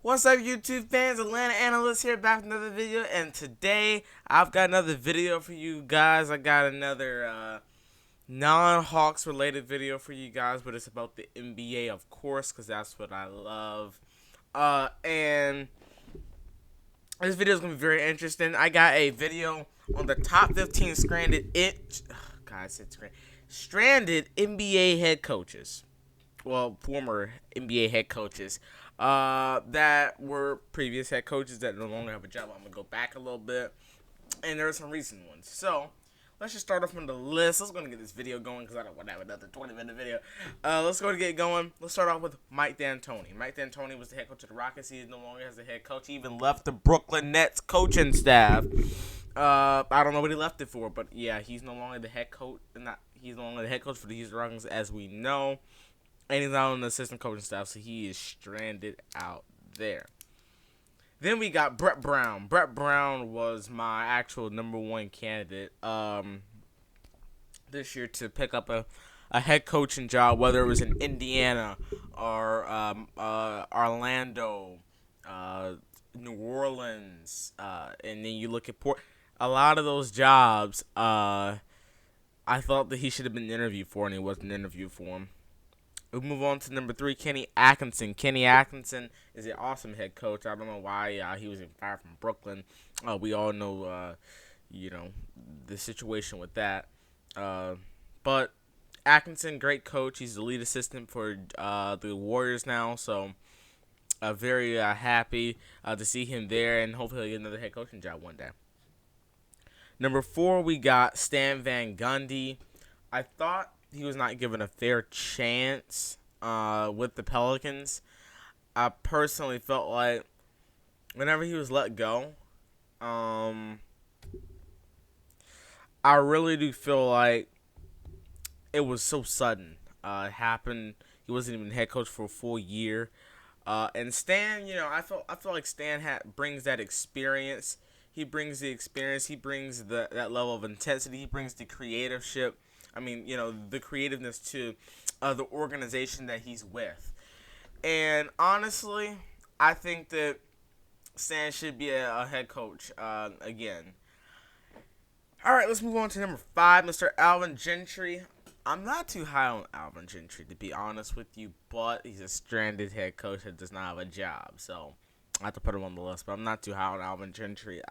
What's up, YouTube fans? Atlanta Analyst here, back with another video, and today I've got another video for you guys. I got another non-Hawks related video for you guys, but it's about the NBA, of course, because that's what I love. And this video is gonna be very interesting. I got a video on the top 15 stranded NBA head coaches. Well, former NBA head coaches that were previous head coaches that no longer have a job. I'm going to go back a little bit, and there are some recent ones. So, let's just start off on the list. Let's go and get this video going because I don't want to have another 20-minute video. Let's go and get going. Let's start off with Mike D'Antoni. Mike D'Antoni was the head coach of the Rockets. He no longer has the head coach. He even left the Brooklyn Nets coaching staff. I don't know what he left it for, but yeah, he's no longer the head coach. He's no longer the head coach for the Houston Rockets, as we know. And he's not on the assistant coaching staff, so he is stranded out there. Then we got Brett Brown. Brett Brown was my actual number one candidate this year to pick up a head coaching job, whether it was in Indiana or Orlando, New Orleans, and then you look at a lot of those jobs. I thought that he should have been interviewed for, and he wasn't interviewed for him. We'll move on to number 3, Kenny Atkinson. Kenny Atkinson is an awesome head coach. I don't know why he was fired from Brooklyn. We all know, the situation with that. But Atkinson, great coach. He's the lead assistant for the Warriors now. So very happy to see him there, and hopefully he'll get another head coaching job one day. Number 4, we got Stan Van Gundy. I thought he was not given a fair chance with the Pelicans. I personally felt like whenever he was let go, I really do feel like it was so sudden. It happened. He wasn't even head coach for a full year. And Stan, I feel like Stan brings that experience. He brings the experience. He brings that level of intensity. He brings the creativeship. The creativeness to the organization that he's with. And honestly, I think that Stan should be a head coach again. All right, let's move on to number 5, Mr. Alvin Gentry. I'm not too high on Alvin Gentry, to be honest with you, but he's a stranded head coach that does not have a job. So I have to put him on the list, but I'm not too high on Alvin Gentry.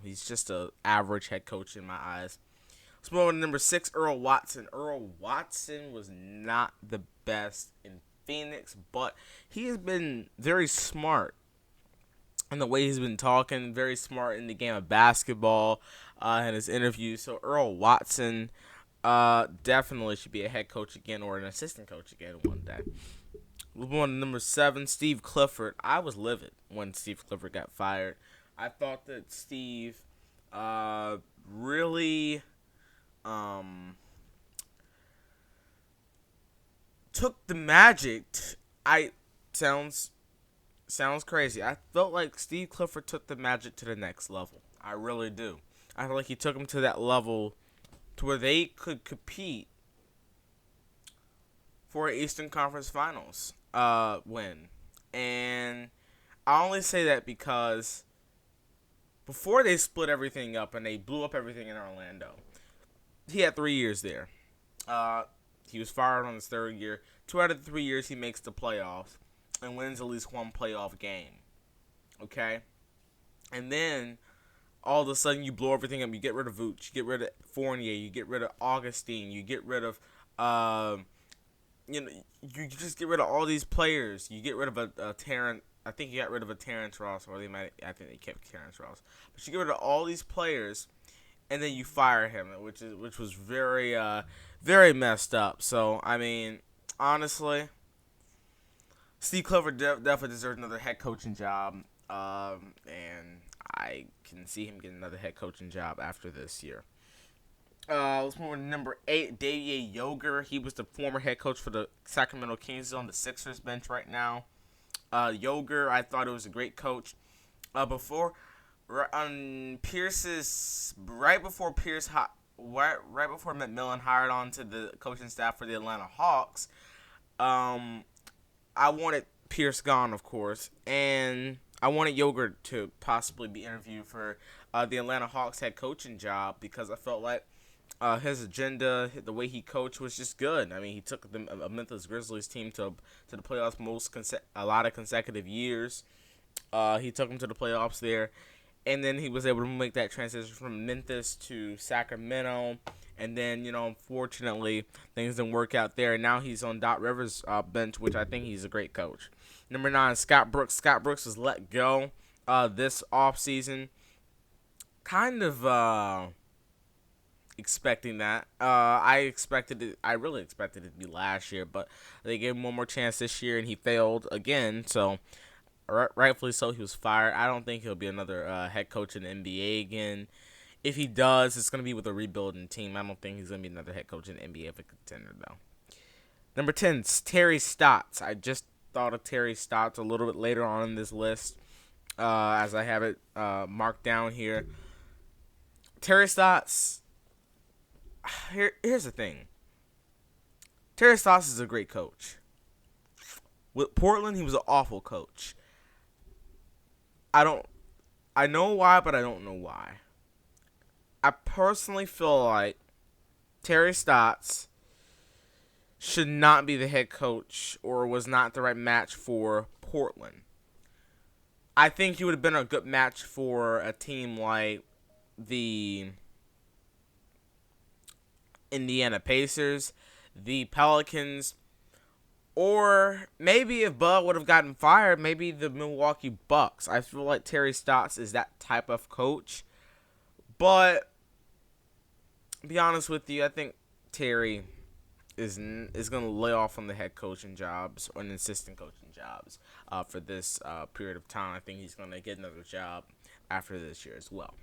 He's just an average head coach in my eyes. Let's move on to number 6, Earl Watson. Earl Watson was not the best in Phoenix, but he has been very smart in the way he's been talking, very smart in the game of basketball and his interviews. So Earl Watson definitely should be a head coach again or an assistant coach again one day. We'll move on to number 7, Steve Clifford. I was livid when Steve Clifford got fired. I thought that Steve really took the magic. Sounds crazy. I felt like Steve Clifford took the magic to the next level. I really do. I feel like he took them to that level to where they could compete for an Eastern Conference Finals win. And I only say that because before they split everything up and they blew up everything in Orlando, he had 3 years there. He was fired on his 3rd year. 2 out of the 3 years he makes the playoffs and wins at least one playoff game. Okay? And then all of a sudden you blow everything up. You get rid of Vooch. You get rid of Fournier. You get rid of Augustine. You get rid of you just get rid of all these players. You get rid of a Terrence. I think you got rid of a Terrence Ross, or I think they kept Terrence Ross. But you get rid of all these players, and then you fire him, which was very very messed up. So honestly, Steve Clifford definitely deserves another head coaching job, and I can see him getting another head coaching job after this year. Let's move on to number 8, Davie Yosef. He was the former head coach for the Sacramento Kings. He's on the Sixers bench right now. Yosef, I thought it was a great coach. Right before McMillan hired on to the coaching staff for the Atlanta Hawks, I wanted Pierce gone, of course, and I wanted Yogurt to possibly be interviewed for the Atlanta Hawks head coaching job because I felt like his agenda, the way he coached, was just good. I mean, he took the Memphis Grizzlies team to the playoffs a lot of consecutive years. He took them to the playoffs there, and then he was able to make that transition from Memphis to Sacramento. And then, unfortunately, things didn't work out there. And now he's on Doc Rivers' bench, which I think he's a great coach. Number 9, Scott Brooks. Scott Brooks was let go this offseason. Kind of expecting that. I really expected it to be last year, but they gave him one more chance this year, and he failed again. So, rightfully so, he was fired. I don't think he'll be another head coach in the NBA again. If he does, it's going to be with a rebuilding team. I don't think he's going to be another head coach in the NBA of a contender, though. Number 10, Terry Stotts. I just thought of Terry Stotts a little bit later on in this list, as I have it marked down here. Terry Stotts, here's the thing. Terry Stotts is a great coach. With Portland, he was an awful coach. I know why, but I don't know why. I personally feel like Terry Stotts should not be the head coach or was not the right match for Portland. I think he would have been a good match for a team like the Indiana Pacers, the Pelicans, or maybe if Bud would have gotten fired, maybe the Milwaukee Bucks. I feel like Terry Stotts is that type of coach. But, to be honest with you, I think Terry is going to lay off on the head coaching jobs or an assistant coaching jobs for this period of time. I think he's going to get another job after this year as well.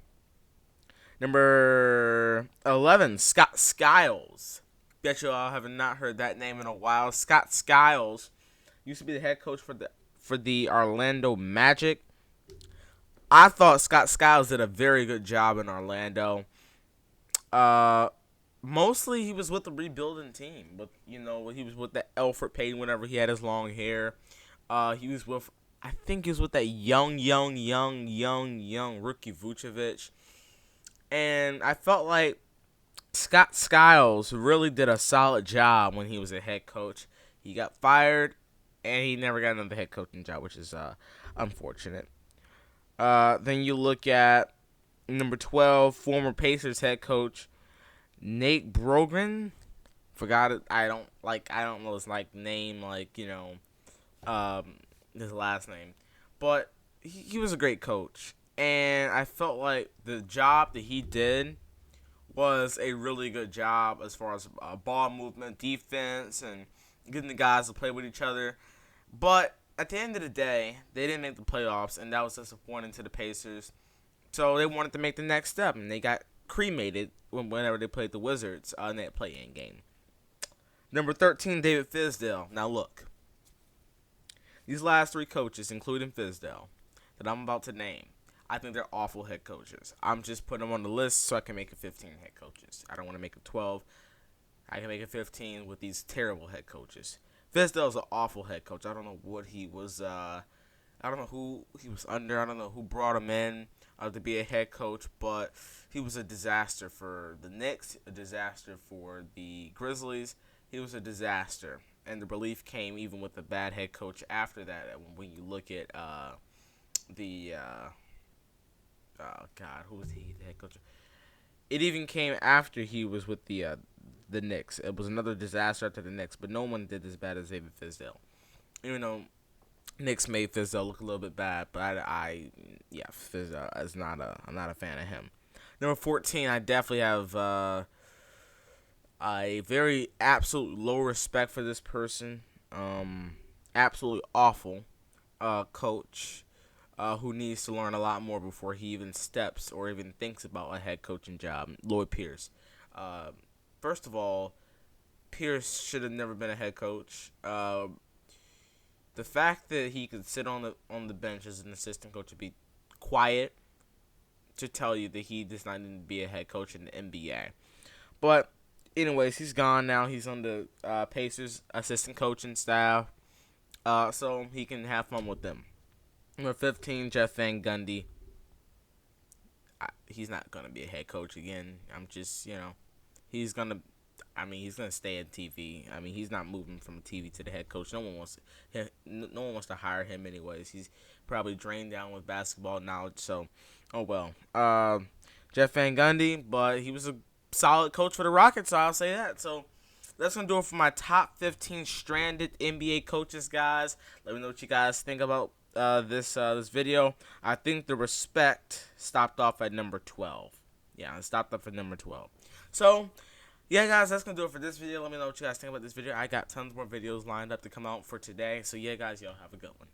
Number 11, Scott Skiles. Bet you all have not heard that name in a while. Scott Skiles used to be the head coach for the Orlando Magic. I thought Scott Skiles did a very good job in Orlando. Mostly he was with the rebuilding team, but he was with that Elfrid Payton whenever he had his long hair. I think he was with that young rookie Vucevic, and I felt like Scott Skiles really did a solid job when he was a head coach. He got fired, and he never got another head coaching job, which is unfortunate. Then you look at number 12, former Pacers head coach Nate Brogren. Forgot it. I don't know his name, his last name, but he was a great coach, and I felt like the job that he did was a really good job as far as ball movement, defense, and getting the guys to play with each other. But at the end of the day, they didn't make the playoffs, and that was disappointing to the Pacers. So they wanted to make the next step, and they got cremated whenever they played the Wizards in that play-in game. Number 13, David Fizdale. Now look, these last 3 coaches, including Fizdale, that I'm about to name, I think they're awful head coaches. I'm just putting them on the list so I can make it 15 head coaches. I don't want to make it 12. I can make it 15 with these terrible head coaches. Fizdale's an awful head coach. I don't know what he was. I don't know who he was under. I don't know who brought him in to be a head coach, but he was a disaster for the Knicks, a disaster for the Grizzlies. He was a disaster, and the relief came even with a bad head coach after that. When you look at who was the head coach? It even came after he was with the Knicks. It was another disaster after the Knicks, but no one did as bad as David Fizdale. Even though Knicks made Fizdale look a little bit bad, but Fizdale is I'm not a fan of him. Number 14, I definitely have a very absolute low respect for this person. Absolutely awful coach. Who needs to learn a lot more before he even steps or even thinks about a head coaching job. Lloyd Pierce. First of all, Pierce should have never been a head coach. The fact that he could sit on the bench as an assistant coach and be quiet to tell you that he does not need to be a head coach in the NBA. But anyways, he's gone now. He's on the Pacers assistant coaching staff. so he can have fun with them. Number 15, Jeff Van Gundy. He's not gonna be a head coach again. I'm just, he's gonna. He's gonna stay at TV. He's not moving from TV to the head coach. No one wants to hire him anyways. He's probably drained down with basketball knowledge. So, oh well. Jeff Van Gundy, but he was a solid coach for the Rockets. So I'll say that. So that's gonna do it for my top 15 stranded NBA coaches, guys. Let me know what you guys think about this video. I think the respect stopped off at number 12. Yeah, it stopped off at number 12. So, yeah, guys, that's going to do it for this video. Let me know what you guys think about this video. I got tons more videos lined up to come out for today. So, yeah, guys, y'all have a good one.